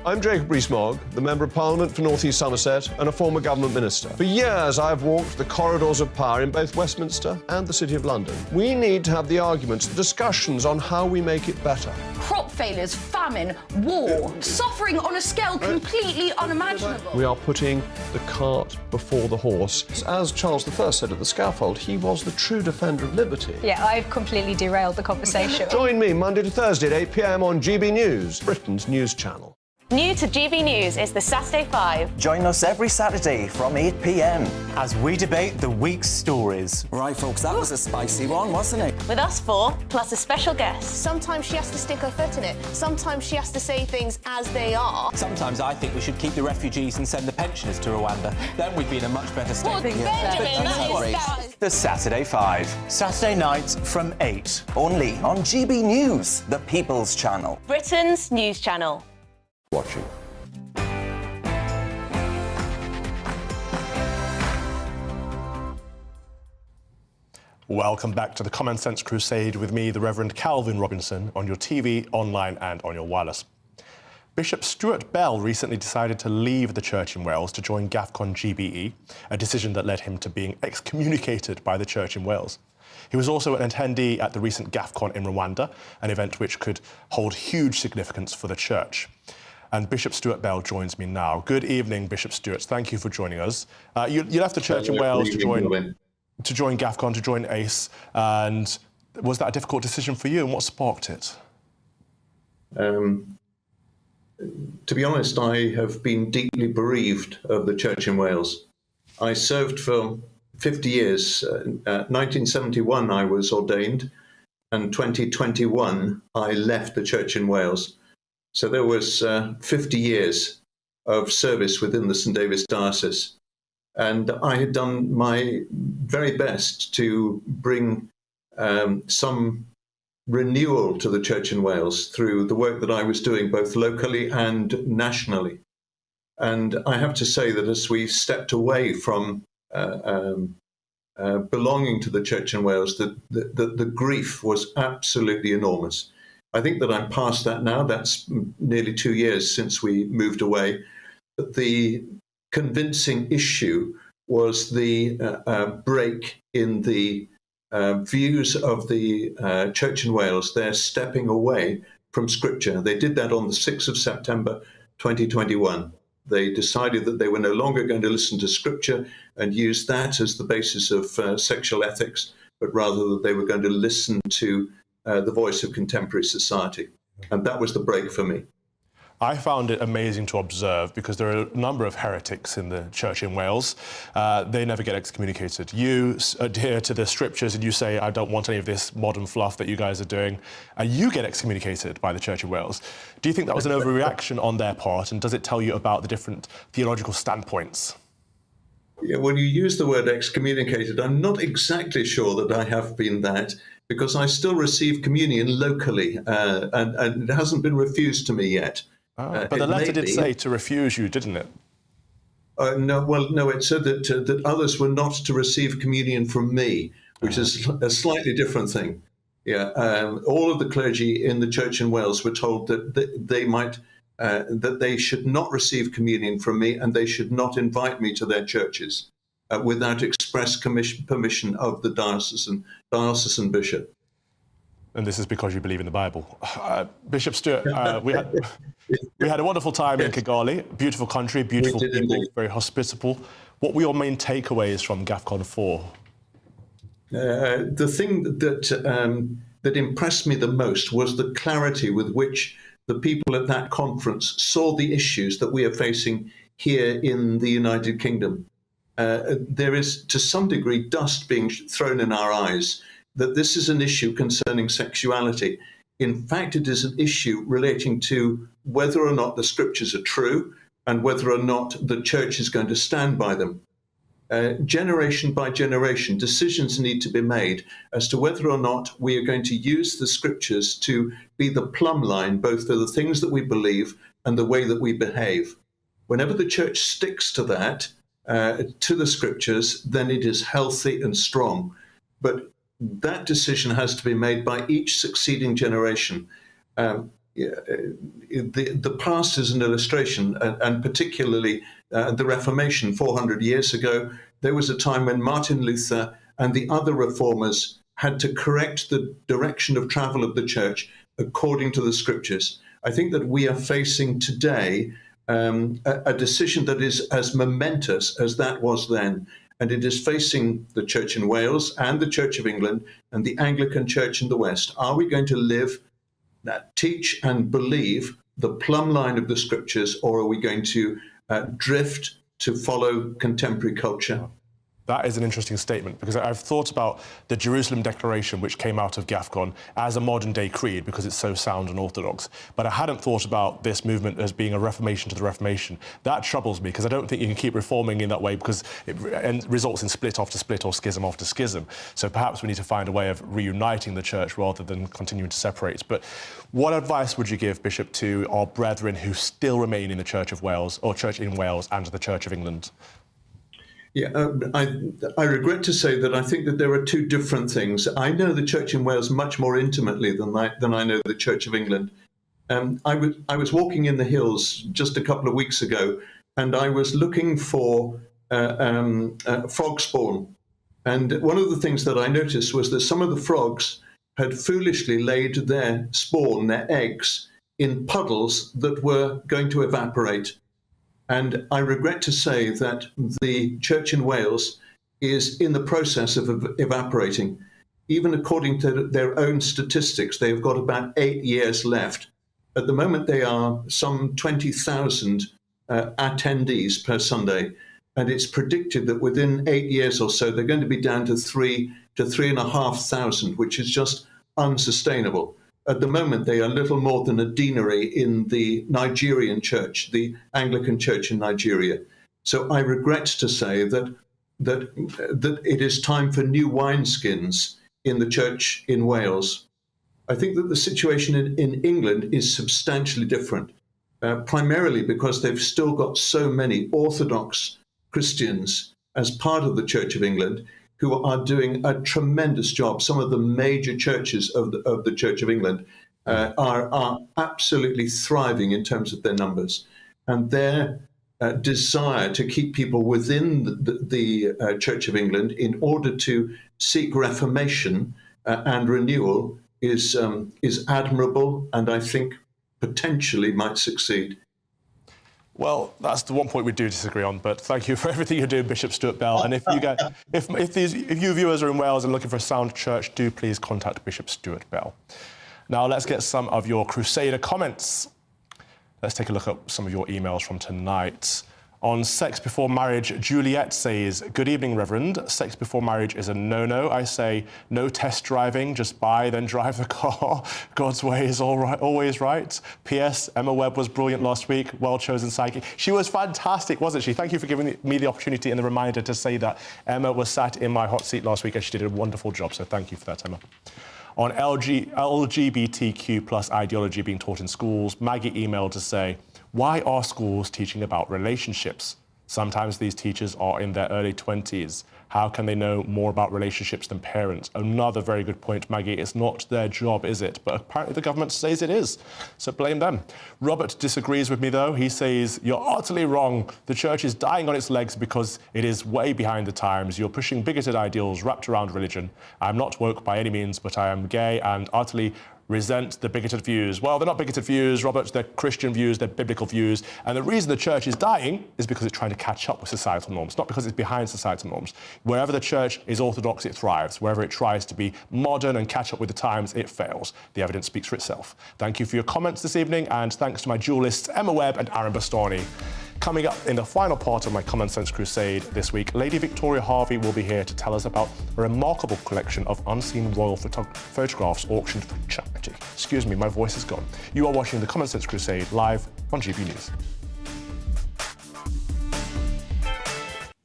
I'm Jacob Rees-Mogg, the Member of Parliament for North East Somerset and a former government minister. For years, I've walked the corridors of power in both Westminster and the City of London. We need to have the arguments, the discussions on how we make it better. Crop failures, famine, war, suffering on a scale completely unimaginable. We are putting the cart before the horse. As Charles I said at the scaffold, he was the true defender of liberty. Yeah, I've completely derailed the conversation. Join me Monday to Thursday at 8 p.m. on GB News, Britain's news channel. New to GB News is the Saturday 5. Join us every Saturday from 8 p.m. as we debate the week's stories. Right, folks, that was a spicy one, wasn't it? With us four, plus a special guest. Sometimes she has to stick her foot in it. Sometimes she has to say things as they are. Sometimes I think we should keep the refugees and send the pensioners to Rwanda. Then we'd be in a much better state. Well, Benjamin, that is The Saturday 5. Saturday nights from 8. Only on GB News, the People's Channel. Britain's news channel. Watching. Welcome back to the Common Sense Crusade with me, the Reverend Calvin Robinson, on your TV, online and on your wireless. Bishop Stuart Bell recently decided to leave the church in Wales to join GAFCON GBE, a decision that led him to being excommunicated by the church in Wales. He was also an attendee at the recent GAFCON in Rwanda, an event which could hold huge significance for the church. And Bishop Stuart Bell joins me now. Good evening, Bishop Stuart. Thank you for joining us. You left the church in Wales to join GAFCON, to join ACE. And was that a difficult decision for you? And what sparked it? To be honest, I have been deeply bereaved of the church in Wales. I served for 50 years. 1971, I was ordained. And 2021, I left the church in Wales. So there was 50 years of service within the St David's Diocese. And I had done my very best to bring some renewal to the church in Wales through the work that I was doing both locally and nationally. And I have to say that as we stepped away from belonging to the church in Wales, the grief was absolutely enormous. I think that I'm past that now. That's nearly 2 years since we moved away. But the convincing issue was the break in the views of the church in Wales. They're stepping away from Scripture. They did that on the 6th of September 2021. They decided that they were no longer going to listen to Scripture and use that as the basis of sexual ethics, but rather that they were going to listen to the voice of contemporary society. And that was the break for me. I found it amazing to observe because there are a number of heretics in the church in Wales. They never get excommunicated. You adhere to the scriptures and you say, I don't want any of this modern fluff that you guys are doing, and you get excommunicated by the church in Wales. Do you think that was an overreaction on their part, and does it tell you about the different theological standpoints? Yeah, when you use the word excommunicated, I'm not exactly sure that I have been that, because I still receive communion locally, and it hasn't been refused to me yet. But the letter did say to refuse you, didn't it? No, it said that others were not to receive communion from me, which is a slightly different thing. Yeah, all of the clergy in the church in Wales were told that that they should not receive communion from me, and they should not invite me to their churches without express permission of the diocesan bishop. And this is because you believe in the Bible. Bishop Stuart, we had a wonderful time in Kigali. Beautiful country, beautiful people, very hospitable. What were your main takeaways from GAFCON 4? The thing that impressed me the most was the clarity with which the people at that conference saw the issues that we are facing here in the United Kingdom. There is, to some degree, dust being thrown in our eyes that this is an issue concerning sexuality. In fact, it is an issue relating to whether or not the scriptures are true and whether or not the church is going to stand by them. generation by generation, decisions need to be made as to whether or not we are going to use the scriptures to be the plumb line, both for the things that we believe and the way that we behave. Whenever the church sticks to that, to the scriptures, then it is healthy and strong. But that decision has to be made by each succeeding generation. The past is an illustration, and particularly the Reformation 400 years ago. There was a time when Martin Luther and the other reformers had to correct the direction of travel of the church according to the scriptures. I think that we are facing today a decision that is as momentous as that was then. And it is facing the Church in Wales and the Church of England and the Anglican Church in the West. Are we going to live, teach and believe the plumb line of the scriptures, or are we going to drift to follow contemporary culture? That is an interesting statement, because I've thought about the Jerusalem Declaration, which came out of GAFCON, as a modern-day creed, because it's so sound and orthodox. But I hadn't thought about this movement as being a reformation to the Reformation. That troubles me, because I don't think you can keep reforming in that way, because it results in split after split or schism after schism. So perhaps we need to find a way of reuniting the church rather than continuing to separate. But what advice would you give, Bishop, to our brethren who still remain in the Church of Wales, or Church in Wales, and the Church of England? Yeah, I regret to say that I think that there are two different things. I know the Church in Wales much more intimately than I know the Church of England. I was walking in the hills just a couple of weeks ago, and I was looking for frog spawn. And one of the things that I noticed was that some of the frogs had foolishly laid their spawn, their eggs, in puddles that were going to evaporate. And I regret to say that the Church in Wales is in the process of evaporating. Even according to their own statistics, they've got about 8 years left. At the moment, they are some 20,000 attendees per Sunday. And it's predicted that within 8 years or so, they're going to be down to 3,000 to 3,500, which is just unsustainable. At the moment, they are little more than a deanery in the Nigerian church, the Anglican church in Nigeria. So I regret to say that it is time for new wineskins in the church in Wales. I think that the situation in England is substantially different, primarily because they've still got so many Orthodox Christians as part of the Church of England who are doing a tremendous job. Some of the major churches of the Church of England are absolutely thriving in terms of their numbers. And their desire to keep people within the Church of England in order to seek reformation and renewal is admirable, and I think potentially might succeed. Well, that's the one point we do disagree on, but thank you for everything you're doing, Bishop Stuart Bell. And if you viewers are in Wales and looking for a sound church, do please contact Bishop Stuart Bell. Now let's get some of your Crusader comments. Let's take a look at some of your emails from tonight. On sex before marriage, Juliet says, "Good evening, Reverend. Sex before marriage is a no-no. I say no test driving, just buy, then drive the car. God's way is always right. P.S. Emma Webb was brilliant last week. Well-chosen psychic." She was fantastic, wasn't she? Thank you for giving me the opportunity and the reminder to say that. Emma was sat in my hot seat last week and she did a wonderful job, so thank you for that, Emma. On LGBTQ plus ideology being taught in schools, Maggie emailed to say, "Why are schools teaching about relationships? Sometimes these teachers are in their early 20s. How can they know more about relationships than parents?" Another very good point, Maggie. It's not their job, is it? But apparently the government says it is, so blame them. Robert disagrees with me, though. He says, "You're utterly wrong. The church is dying on its legs because it is way behind the times. You're pushing bigoted ideals wrapped around religion. I'm not woke by any means, but I am gay and utterly resent the bigoted views." Well, they're not bigoted views, Robert. They're Christian views, they're biblical views. And the reason the church is dying is because it's trying to catch up with societal norms, not because it's behind societal norms. Wherever the church is orthodox, it thrives. Wherever it tries to be modern and catch up with the times, it fails. The evidence speaks for itself. Thank you for your comments this evening, and thanks to my duelists, Emma Webb and Aaron Bastoni. Coming up in the final part of my Common Sense Crusade this week, Lady Victoria Harvey will be here to tell us about a remarkable collection of unseen royal photographs auctioned for charity. Excuse me, my voice is gone. You are watching the Common Sense Crusade live on GB News.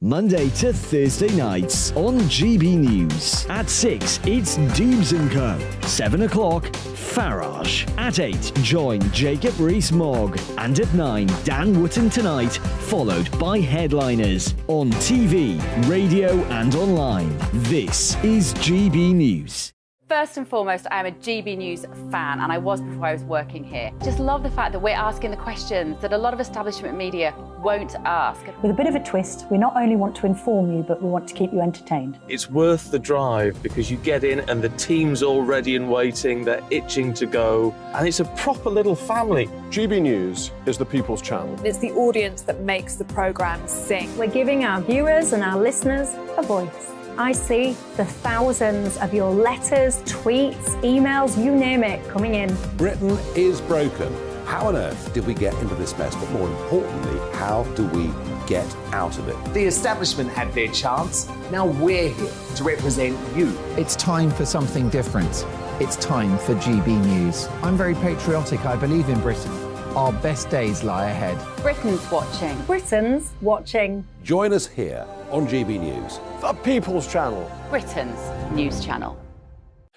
Monday to Thursday nights on GB News. At 6, it's Dubes & Co. 7 o'clock, Farage. At 8, join Jacob Rees-Mogg. And at 9, Dan Wootton Tonight, followed by Headliners. On TV, radio and online. This is GB News. First and foremost, I am a GB News fan, and I was before I was working here. Just love the fact that we're asking the questions that a lot of establishment media won't ask. With a bit of a twist, we not only want to inform you, but we want to keep you entertained. It's worth the drive because you get in and the team's all ready and waiting, they're itching to go, and it's a proper little family. GB News is the People's Channel. It's the audience that makes the programme sing. We're giving our viewers and our listeners a voice. I see the thousands of your letters, tweets, emails, you name it, coming in. Britain is broken. How on earth did we get into this mess? But more importantly, how do we get out of it? The establishment had their chance. Now we're here to represent you. It's time for something different. It's time for GB News. I'm very patriotic. I believe in Britain. Our best days lie ahead. Britain's watching. Britain's watching. Join us here on GB News. The People's Channel. Britain's news channel.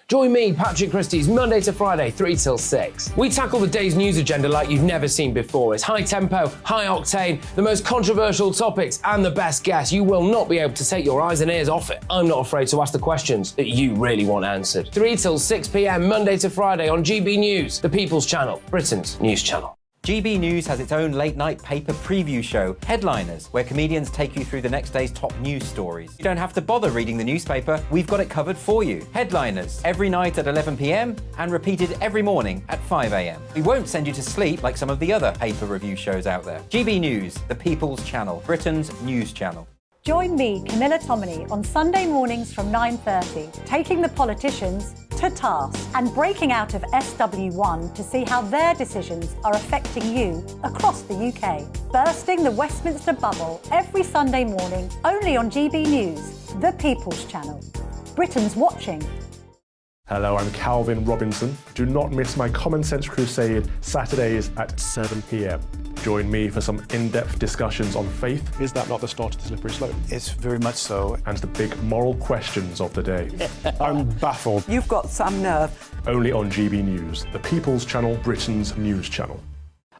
Join me, Patrick Christie's, Monday to Friday, 3 till 6. We tackle the day's news agenda like you've never seen before. It's high tempo, high octane, the most controversial topics, and the best guests. You will not be able to take your eyes and ears off it. I'm not afraid to ask the questions that you really want answered. 3 till 6 p.m, Monday to Friday on GB News, the People's Channel, Britain's news channel. GB News has its own late-night paper preview show, Headliners, where comedians take you through the next day's top news stories. You don't have to bother reading the newspaper, we've got it covered for you. Headliners, every night at 11 p.m, and repeated every morning at 5 a.m. We won't send you to sleep like some of the other paper review shows out there. GB News, the People's Channel, Britain's news channel. Join me, Camilla Tominey, on Sunday mornings from 9:30, taking the politicians to task and breaking out of SW1 to see how their decisions are affecting you across the UK. Bursting the Westminster bubble every Sunday morning, only on GB News, the People's Channel. Britain's watching. Hello, I'm Calvin Robinson. Do not miss my Common Sense Crusade Saturdays at 7 p.m. Join me for some in-depth discussions on faith. Is that not the start of the slippery slope? It's very much so. And the big moral questions of the day. I'm baffled. You've got some nerve. Only on GB News, the People's Channel, Britain's news channel.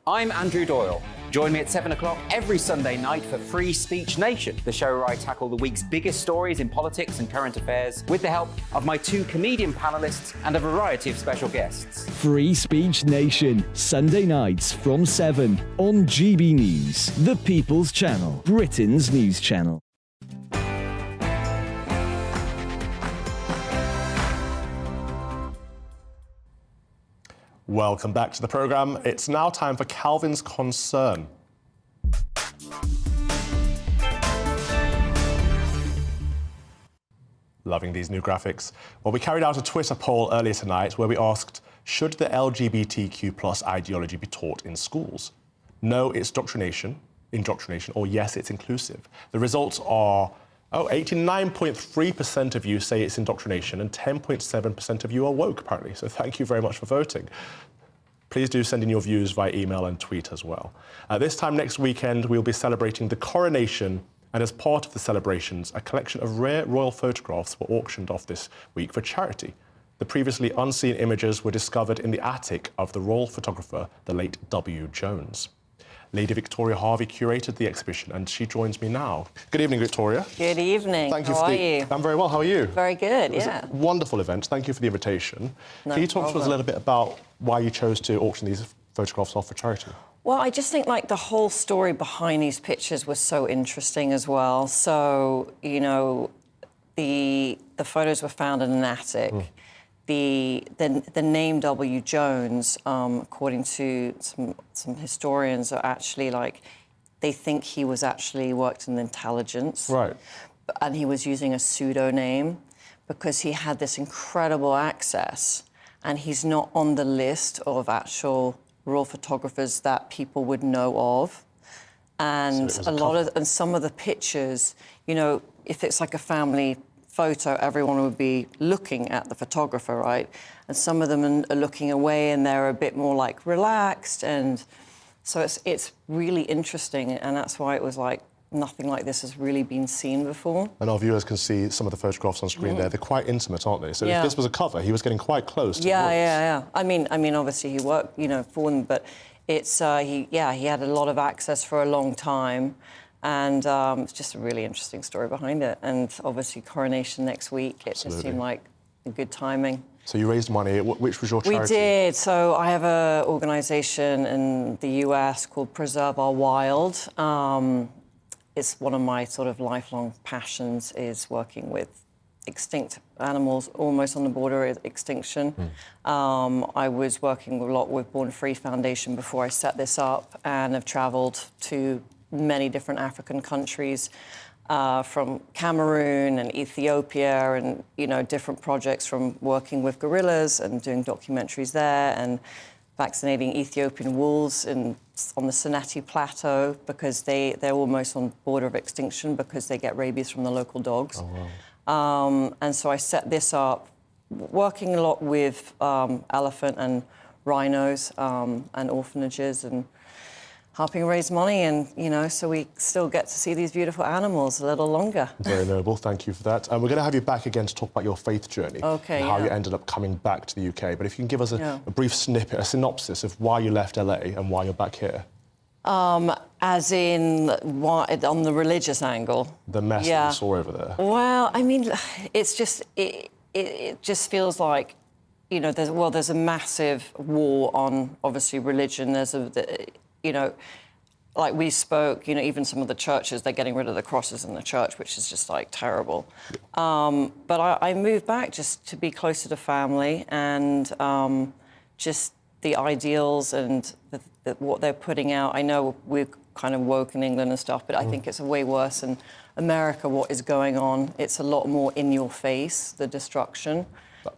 I'm Andrew Doyle. Join me at 7 o'clock every Sunday night for Free Speech Nation, the show where I tackle the week's biggest stories in politics and current affairs with the help of my 2 comedian panellists and a variety of special guests. Free Speech Nation, Sunday nights from 7 on GB News, the People's Channel, Britain's news channel. Welcome back to the programme. It's now time for Calvin's Concern. Loving these new graphics. Well, we carried out a Twitter poll earlier tonight where we asked, should the LGBTQ+ ideology be taught in schools? No, it's indoctrination, or yes, it's inclusive. The results are 89.3% of you say it's indoctrination and 10.7% of you are woke, apparently. So thank you very much for voting. Please do send in your views via email and tweet as well. This time next weekend, we'll be celebrating the coronation, and as part of the celebrations, a collection of rare royal photographs were auctioned off this week for charity. The previously unseen images were discovered in the attic of the royal photographer, the late W. Jones. Lady Victoria Harvey curated the exhibition, and she joins me now. Good evening, Victoria. Good evening. Thank you. How are you? I'm very well. How are you? Very good, It was yeah. a wonderful event. Thank you for the invitation. No Can you talk to us problem. a little bit about why you chose to auction these photographs off for charity? Well, I just think like the whole story behind these pictures was so interesting as well. So, you know, the photos were found in an attic. The name W. Jones, according to some historians, are actually like, they think he was actually worked in intelligence. Right. And he was using a pseudonym because he had this incredible access, and he's not on the list of actual royal photographers that people would know of. And So and some of the pictures, you know, if it's like a family photo, everyone would be looking at the photographer, right? And some of them are looking away and they're a bit more like relaxed, and so it's really interesting, and that's why it was like nothing like this has really been seen before. And our viewers can see some of the photographs on screen there. They're quite intimate, aren't they? So if this was a cover, he was getting quite close to Yeah. I mean, obviously he worked, for them, but it's he had a lot of access for a long time, and it's just a really interesting story behind it. And obviously coronation next week. It just seemed like a good timing. So you raised money. Which was your charity? We did. So I have an organisation in the US called Preserve Our Wild. It's one of my sort of lifelong passions, is working with extinct animals, almost on the border of extinction. I was working a lot with Born Free Foundation before I set this up, and have travelled to many different African countries, from Cameroon and Ethiopia, and different projects, from working with gorillas and doing documentaries there, and vaccinating Ethiopian wolves on the Seneti Plateau, because they're almost on the border of extinction because they get rabies from the local dogs. Oh, wow. And so I set this up, working a lot with elephant and rhinos and orphanages, and helping raise money, and so we still get to see these beautiful animals a little longer. Very noble, thank you for that. And we're going to have you back again to talk about your faith journey, and how you ended up coming back to the UK. But if you can give us a brief snippet, a synopsis of why you left LA and why you're back here. As in, on the religious angle? The mess that you saw over there. Well, I mean, it's just, it just feels like, there's a massive war on, obviously, religion. There's like we spoke, even some of the churches, they're getting rid of the crosses in the church, which is just like terrible. But I moved back just to be closer to family, and just the ideals and what they're putting out. I know we're kind of woke in England and stuff, but I think it's way worse in America, what is going on. It's a lot more in your face, the destruction.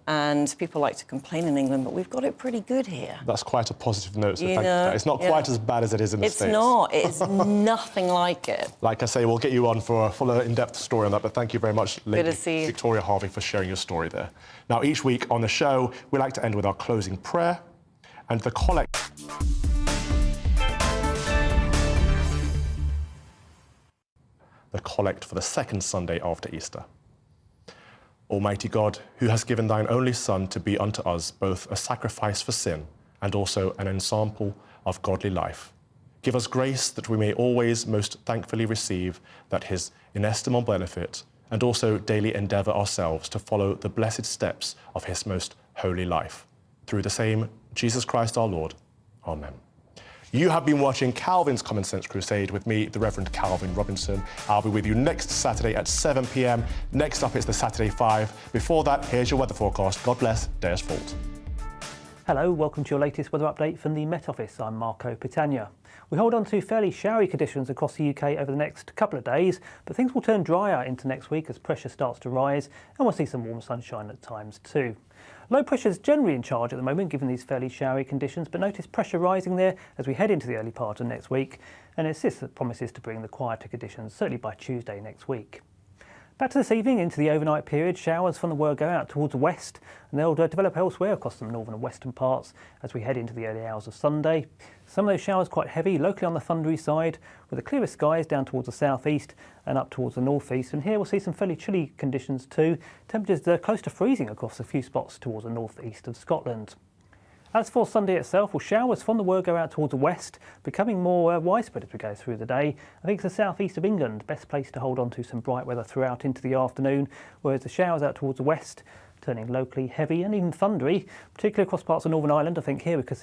And people like to complain in England, but we've got it pretty good here. That's quite a positive note, so thank you for that. It's not quite as bad as it is in the States. It's not. It's nothing like it. Like I say, we'll get you on for a fuller, in-depth story on that, but thank you very much, Lady Good to see you. Victoria Harvey, for sharing your story there. Now, each week on the show, we like to end with our closing prayer and the collect. The collect for the second Sunday after Easter. Almighty God, who has given thine only Son to be unto us both a sacrifice for sin and also an ensample of godly life, give us grace that we may always most thankfully receive that his inestimable benefit, and also daily endeavour ourselves to follow the blessed steps of his most holy life. Through the same Jesus Christ our Lord. Amen. You have been watching Calvin's Common Sense Crusade with me, the Reverend Calvin Robinson. I'll be with you next Saturday at 7 p.m. Next up, it's the Saturday 5. Before that, here's your weather forecast. God bless. Deus Vult. Hello, welcome to your latest weather update from the Met Office. I'm Marco Pitagna. We hold on to fairly showery conditions across the UK over the next couple of days, but things will turn drier into next week as pressure starts to rise, and we'll see some warm sunshine at times too. Low pressure is generally in charge at the moment, given these fairly showery conditions, but notice pressure rising there as we head into the early part of next week, and it's this that promises to bring the quieter conditions, certainly by Tuesday next week. Back to this evening, into the overnight period, showers from the world go out towards the west, and they'll develop elsewhere across the northern and western parts as we head into the early hours of Sunday. Some of those showers quite heavy, locally on the thundery side, with the clearest skies down towards the southeast and up towards the northeast. And here we'll see some fairly chilly conditions too. Temperatures close to freezing across a few spots towards the northeast of Scotland. As for Sunday itself, well, showers from the world go out towards the west, becoming more widespread as we go through the day. I think it's the southeast of England, best place to hold on to some bright weather throughout into the afternoon, whereas the showers out towards the west turning locally heavy and even thundery, particularly across parts of Northern Ireland. I think here we could see